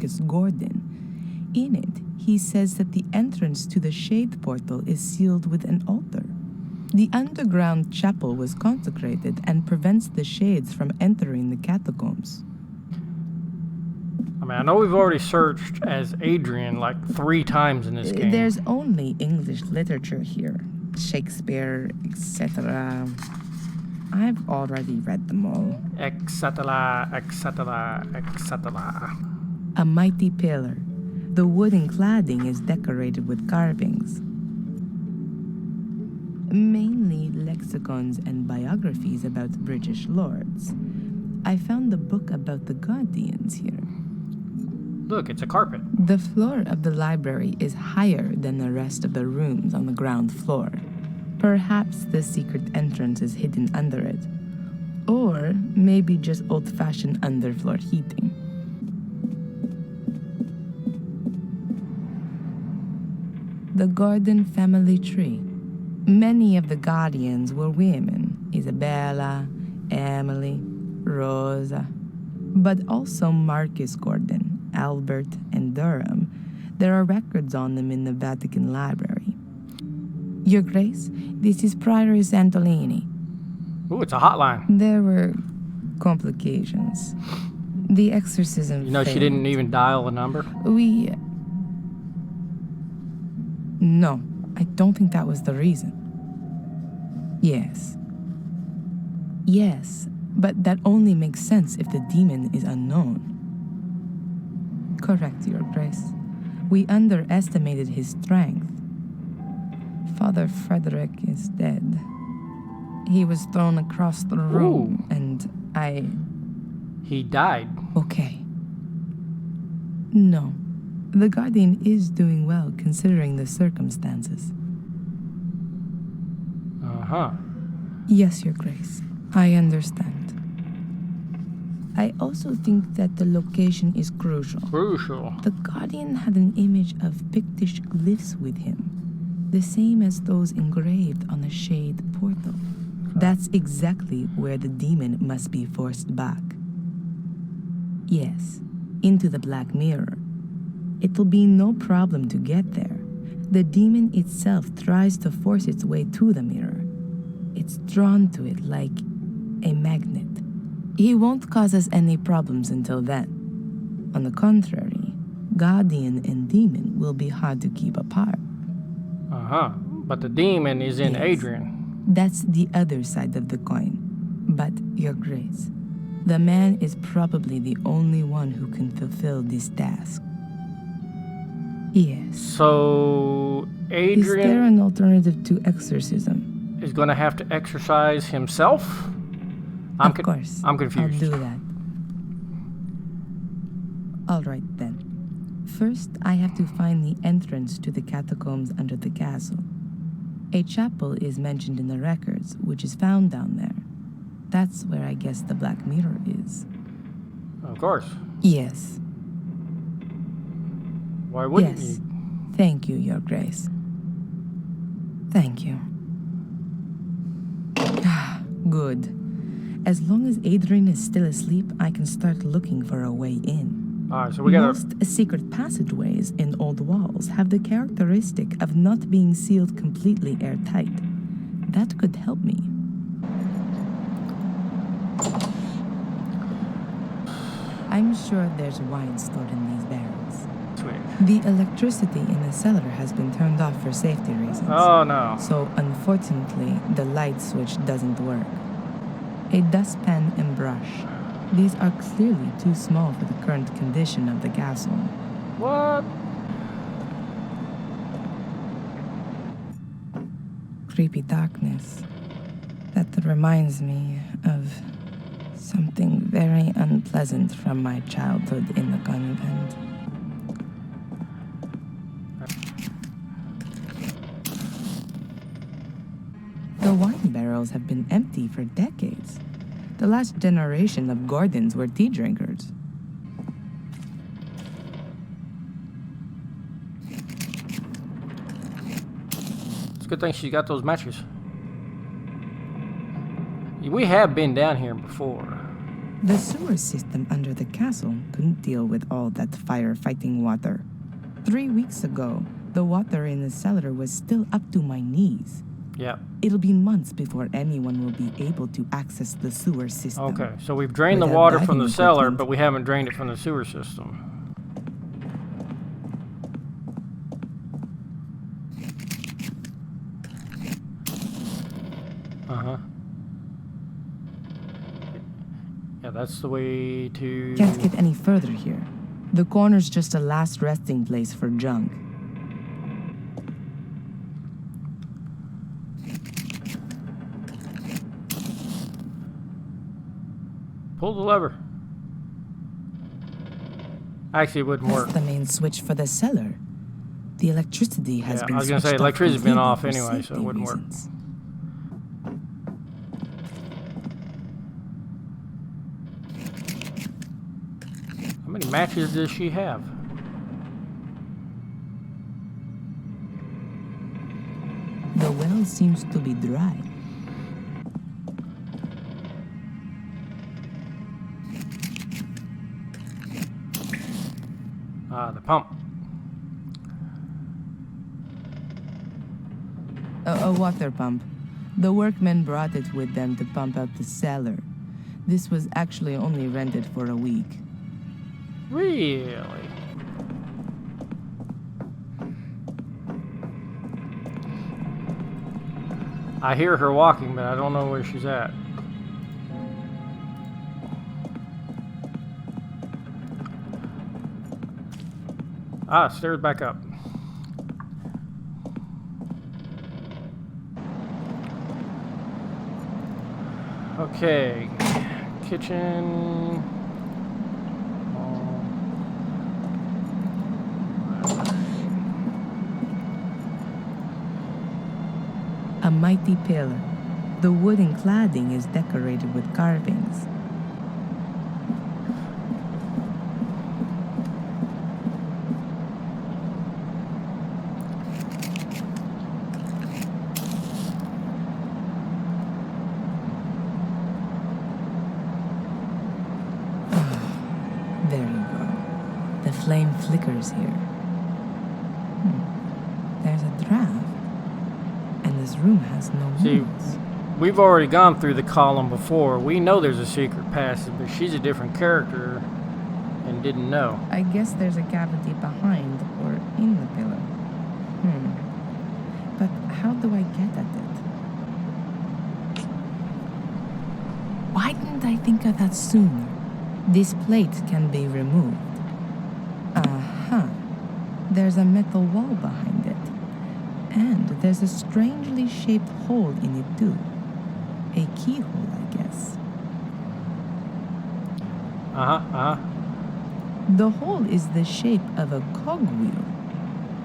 Marcus Gordon. In it, he says that the entrance to the Shade Portal is sealed with an altar. The underground chapel was consecrated and prevents the Shades from entering the catacombs. I mean, I know we've already searched as Adrian like 3 times in this game. There's only English literature here. Shakespeare, etc. I've already read them all. Etc., etc., etc. A mighty pillar. The wooden cladding is decorated with carvings. Mainly lexicons and biographies about British lords. I found a book about the Guardians here. Look, it's a carpet. The floor of the library is higher than the rest of the rooms on the ground floor. Perhaps the secret entrance is hidden under it. Or maybe just old-fashioned underfloor heating. The Gordon family tree. Many of the Guardians were women. Isabella, Emily, Rosa. But also Marcus Gordon, Albert, and Durham. There are records on them in the Vatican Library. Your Grace, this is Prioress Antolini. Ooh, it's a hotline. There were complications. The exorcism You know, failed. she didn't even dial the number? No, I don't think that was the reason. Yes, but that only makes sense if the demon is unknown. Correct, Your Grace. We underestimated his strength. Father Frederick is dead. He was thrown across the room, and He died. Okay. No. The Guardian is doing well considering the circumstances. Uh-huh. Yes, Your Grace. I understand. I also think that the location is crucial. Crucial. The Guardian had an image of Pictish glyphs with him, the same as those engraved on the Shade Portal. That's exactly where the demon must be forced back. Yes, into the Black Mirror. It'll be no problem to get there. The demon itself tries to force its way to the mirror. It's drawn to it like a magnet. He won't cause us any problems until then. On the contrary, Guardian and demon will be hard to keep apart. Uh-huh. But the demon is in Yes. Adrian. That's the other side of the coin. But, Your Grace, the man is probably the only one who can fulfill this task. Yes. So, Is there Adrian an alternative to exorcism? is going to have to exercise himself? Of course. I'm confused. I'll do that. All right, then. First, I have to find the entrance to the catacombs under the castle. A chapel is mentioned in the records, which is found down there. That's where I guess the Black Mirror is. Of course. Yes. Why wouldn't Yes. you? Thank you, Your Grace. Thank you. Good. As long as Adrian is still asleep, I can start looking for a way in. Alright, so we gotta... Most secret passageways in old walls have the characteristic of not being sealed completely airtight. That could help me. I'm sure there's wine stored in these barrels. Sweet. The electricity in the cellar has been turned off for safety reasons. Oh, no. So, unfortunately, the light switch doesn't work. A dustpan and brush. These are clearly too small for the current condition of the castle. What? Creepy darkness. That reminds me of something very unpleasant from my childhood in the convent. The wine barrels have been empty for decades. The last generation of Gordons were tea drinkers. It's a good thing she got those matches. We have been down here before. The sewer system under the castle couldn't deal with all that firefighting water. 3 weeks ago, the water in the cellar was still up to my knees. Yep. It'll be months before anyone will be able to access the sewer system. Okay, so we've drained the Without water from diving the cellar, equipment. but we haven't drained it from the sewer system. Uh-huh. Yeah, that's the way to... Can't get any further here. The corner's just a last resting place for junk. Pull the lever. Actually, it wouldn't work. That's the main switch for the cellar. The electricity has been I was going to say, switched off electricity's been completely off for anyway, so it safety wouldn't work. reasons. How many matches does she have? The well seems to be dry. The pump. A water pump. The workmen brought it with them to pump out the cellar. This was actually only rented for a week. Really? I hear her walking, but I don't know where she's at. Ah, stairs back up. Okay, kitchen. A mighty pillar. The wooden cladding is decorated with carvings. There you go. The flame flickers here. There's a draft. And this room has no See, walls. we've already gone through the column before. We know there's a secret passage, but she's a different character and didn't know. I guess there's a cavity behind or in the pillar. But how do I get at it? Why didn't I think of that sooner? This plate can be removed. There's a metal wall behind it. And there's a strangely shaped hole in it too. A keyhole, I guess. The hole is the shape of a cogwheel.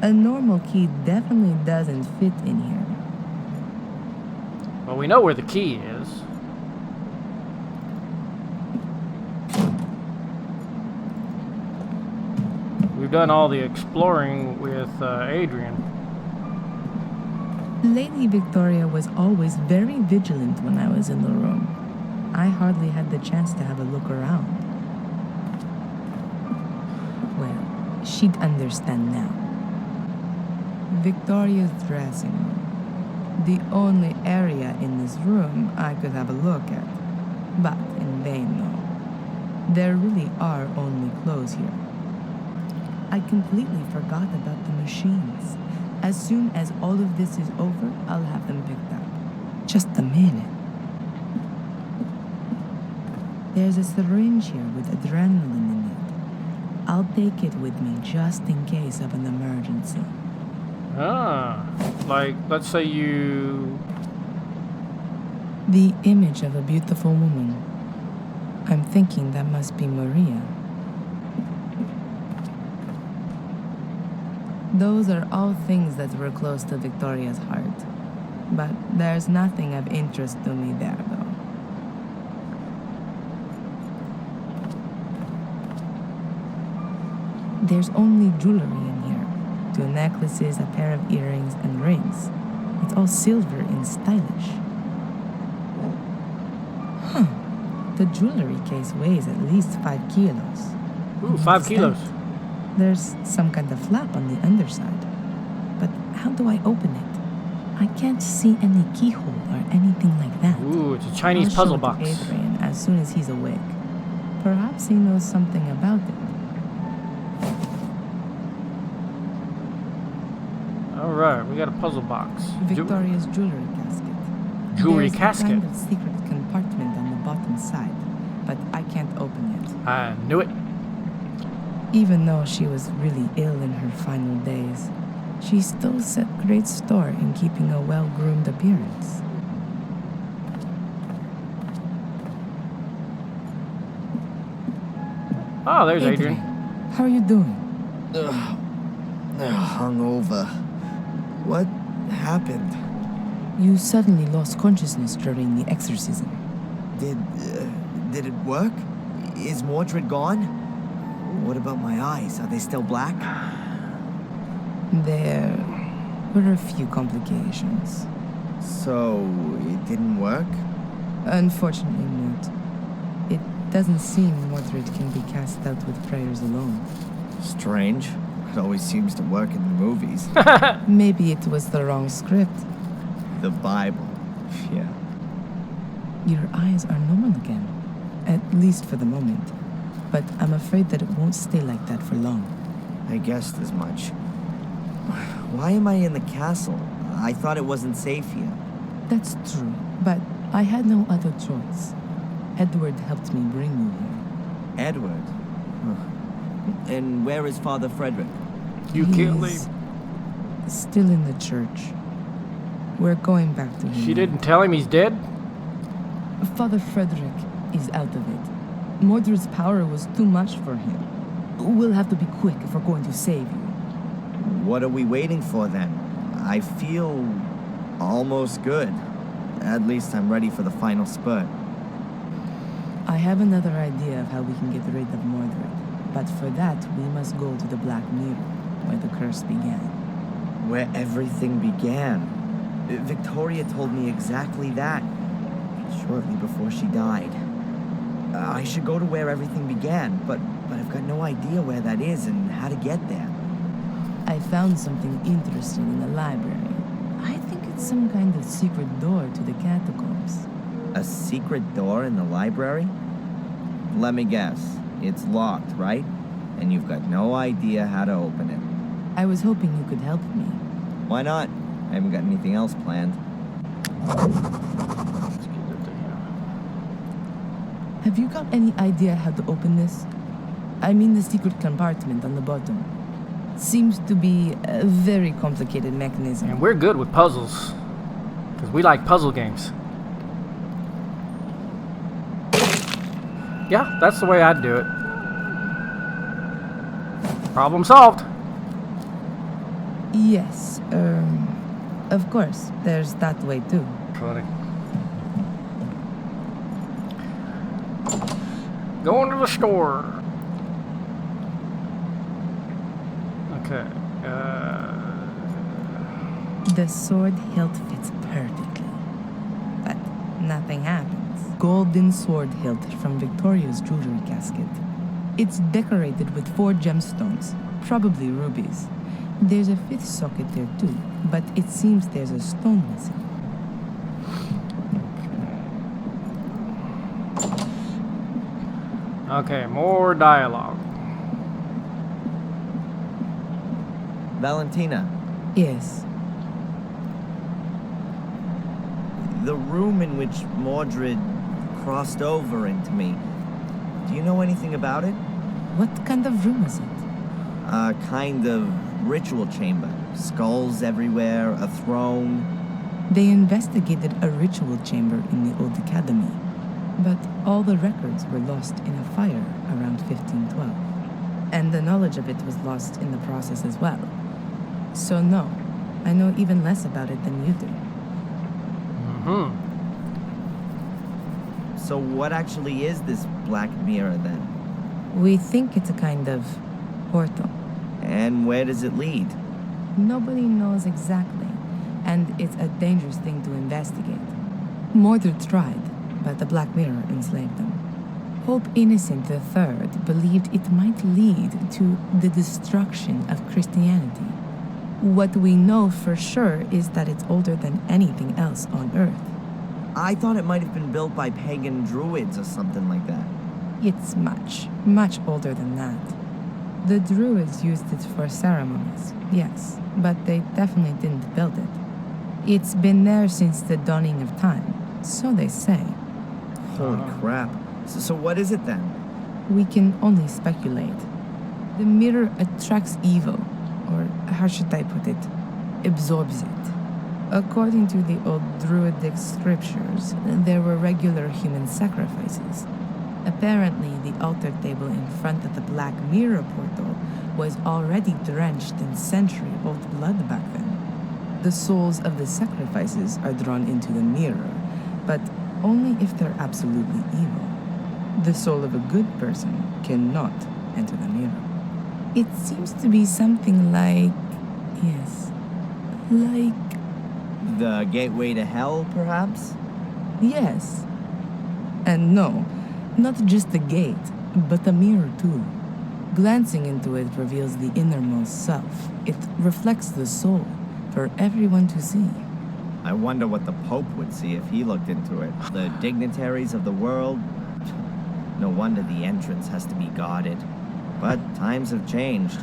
A normal key definitely doesn't fit in here. Well, we know where the key is. We've done all the exploring with Adrian. Lady Victoria was always very vigilant when I was in the room. I hardly had the chance to have a look around. Well, she'd understand now. Victoria's dressing room. The only area in this room I could have a look at. But in vain, though. There really are only clothes here. I completely forgot about the machines. As soon as all of this is over, I'll have them picked up. Just a minute. There's a syringe here with adrenaline in it. I'll take it with me just in case of an emergency. Like, let's say you... The image of a beautiful woman. I'm thinking that must be Maria. Those are all things that were close to Victoria's heart. But there's nothing of interest to me there, though. There's only jewelry in here. 2 necklaces, a pair of earrings, and rings. It's all silver and stylish. The jewelry case weighs at least 5 kilos. Ooh, 5 kilos. There's some kind of flap on the underside. But how do I open it? I can't see any keyhole or anything like that. Ooh, it's a Chinese I'll puzzle show it box. to Adrian as soon as he's awake. Perhaps he knows something about it. Alright, we got a puzzle box. Victoria's jewelry casket. Jewelry There's casket? a kind of secret compartment on the bottom side, but I can't open it. I knew it. Even though she was really ill in her final days, she still set great store in keeping a well-groomed appearance. Oh, there's Adrian. How are you doing? Hungover. What happened? You suddenly lost consciousness during the exorcism. Did it work? Is Mordred gone? What about my eyes? Are they still black? There were a few complications. So, it didn't work? Unfortunately not. It doesn't seem Mordred can be cast out with prayers alone. Strange. It always seems to work in the movies. Maybe it was the wrong script. The Bible. Yeah. Your eyes are normal again, at least for the moment. But I'm afraid that it won't stay like that for long. I guessed as much. Why am I in the castle? I thought it wasn't safe here. That's true, but I had no other choice. Edward helped me bring you here. Edward? Huh. And where is Father Frederick? You can't He's leave. still in the church. We're going back to him. She didn't tell him he's dead? Father Frederick is out of it. Mordred's power was too much for him. We'll have to be quick if we're going to save you. What are we waiting for then? I feel almost good. At least I'm ready for the final spurt. I have another idea of how we can get rid of Mordred. But for that, we must go to the Black Mirror, where the curse began. Where everything began. Victoria told me exactly that, shortly before she died. I should go to where everything began, but I've got no idea where that is and how to get there. I found something interesting in the library. I think it's some kind of secret door to the catacombs. A secret door in the library? Let me guess. It's locked, right? And you've got no idea how to open it. I was hoping you could help me. Why not? I haven't got anything else planned. Have you got any idea how to open this? I mean the secret compartment on the bottom. Seems to be a very complicated mechanism. And we're good with puzzles. Because we like puzzle games. Yeah, that's the way I'd do it. Problem solved. Yes, of course, there's that way too. Funny. Going to the store. Okay. The sword hilt fits perfectly, but nothing happens. Golden sword hilt from Victoria's jewelry casket. It's decorated with 4 gemstones, probably rubies. There's a 5th socket there too, but it seems there's a stone missing. Okay, more dialogue. Valentina, Yes, the room in which Mordred crossed over into me, do you know anything about it? what kind of room is it? A kind of ritual chamber. Skulls everywhere, a throne. They investigated a ritual chamber in the old academy, but all the records were lost in a fire around 1512. And the knowledge of it was lost in the process as well. So no, I know even less about it than you do. Mm-hmm. So what actually is this Black Mirror then? We think it's a kind of portal. And where does it lead? Nobody knows exactly, and it's a dangerous thing to investigate. Mordred tried, but the Black Mirror enslaved them. Pope Innocent III believed it might lead to the destruction of Christianity. What we know for sure is that it's older than anything else on Earth. I thought it might have been built by pagan druids or something like that. It's much, much older than that. The Druids used it for ceremonies, yes, but they definitely didn't build it. It's been there since the dawning of time, so they say. Holy crap. So what is it then? We can only speculate. The mirror attracts evil, or how should I put it? Absorbs it. According to the old Druidic scriptures, there were regular human sacrifices. Apparently, the altar table in front of the Black Mirror portal was already drenched in century-old blood back then. The souls of the sacrifices are drawn into the mirror, but only if they're absolutely evil. The soul of a good person cannot enter the mirror. It seems to be something like... yes, like... The gateway to hell, perhaps? yes. And no, not just the gate, but the mirror too. Glancing into it reveals the innermost self. It reflects the soul for everyone to see. I wonder what the Pope would see if he looked into it. The dignitaries of the world? No wonder the entrance has to be guarded. But times have changed.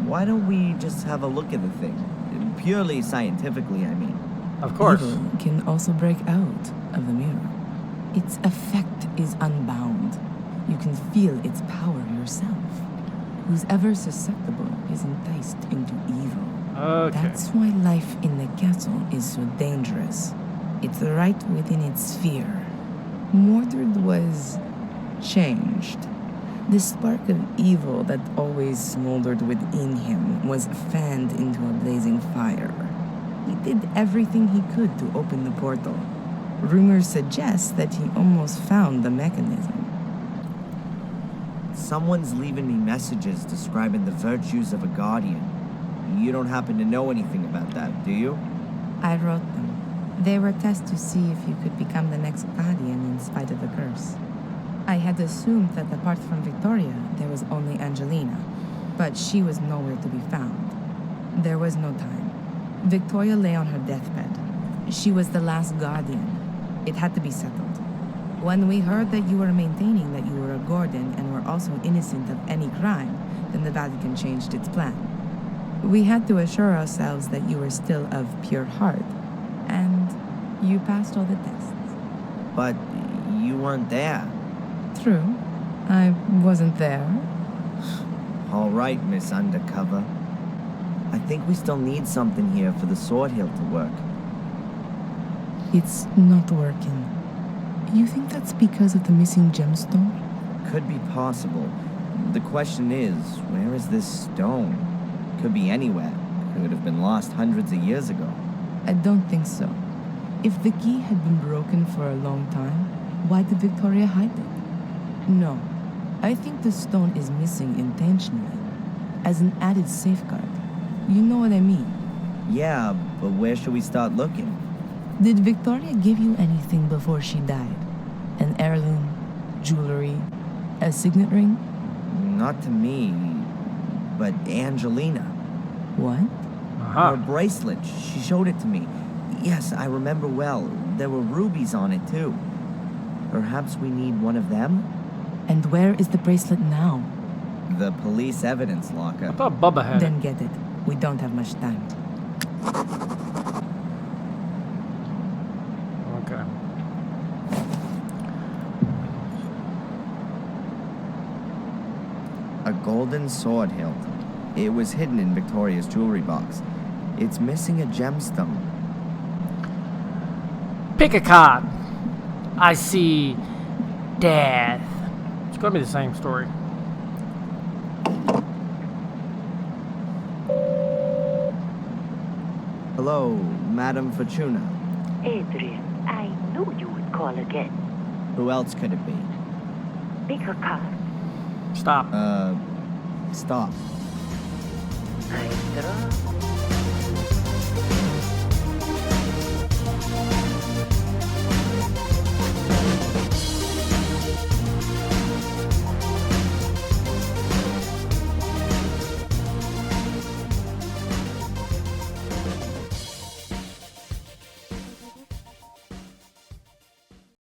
Why don't we just have a look at the thing? Purely scientifically, I mean. Of course. Evil can also break out of the mirror. Its effect is unbound. You can feel its power yourself. Who's ever susceptible is enticed into evil. Okay. That's why life in the castle is so dangerous. It's right within its sphere. Mordred was changed. The spark of evil that always smoldered within him was fanned into a blazing fire. He did everything he could to open the portal. Rumors suggest that he almost found the mechanism. Someone's leaving me messages describing the virtues of a guardian. You don't happen to know anything about that, do you? I wrote them. They were tests to see if you could become the next guardian in spite of the curse. I had assumed that apart from Victoria, there was only Angelina, but she was nowhere to be found. There was no time. Victoria lay on her deathbed. She was the last guardian. It had to be settled. When we heard that you were maintaining that you were a Gordon and were also innocent of any crime, then the Vatican changed its plan. We had to assure ourselves that you were still of pure heart, and you passed all the tests. But you weren't there. True. I wasn't there. All right, Miss Undercover. I think we still need something here for the Sword Hill to work. It's not working. You think that's because of the missing gemstone? Could be possible. The question is, where is this stone? Could be anywhere. Could have been lost hundreds of years ago. I don't think so. If the key had been broken for a long time, why did Victoria hide it? No. I think the stone is missing intentionally, as an added safeguard. You know what I mean? Yeah, but where should we start looking? Did Victoria give you anything before she died? An heirloom, jewelry, a signet ring? Not to me, but Angelina. What? Her bracelet. She showed it to me. Yes, I remember well. There were rubies on it, too. Perhaps we need one of them? And where is the bracelet now? The police evidence I locker. thought Bubba had Then it. get it. We don't have much time. Okay. A golden sword hilt. It was hidden in Victoria's jewelry box. It's missing a gemstone. Pick a card. I see death. It's gonna be the same story. Hello, Madame Fortuna. Adrian, I knew you would call again. Who else could it be? Pick a card. Stop. Stop. I draw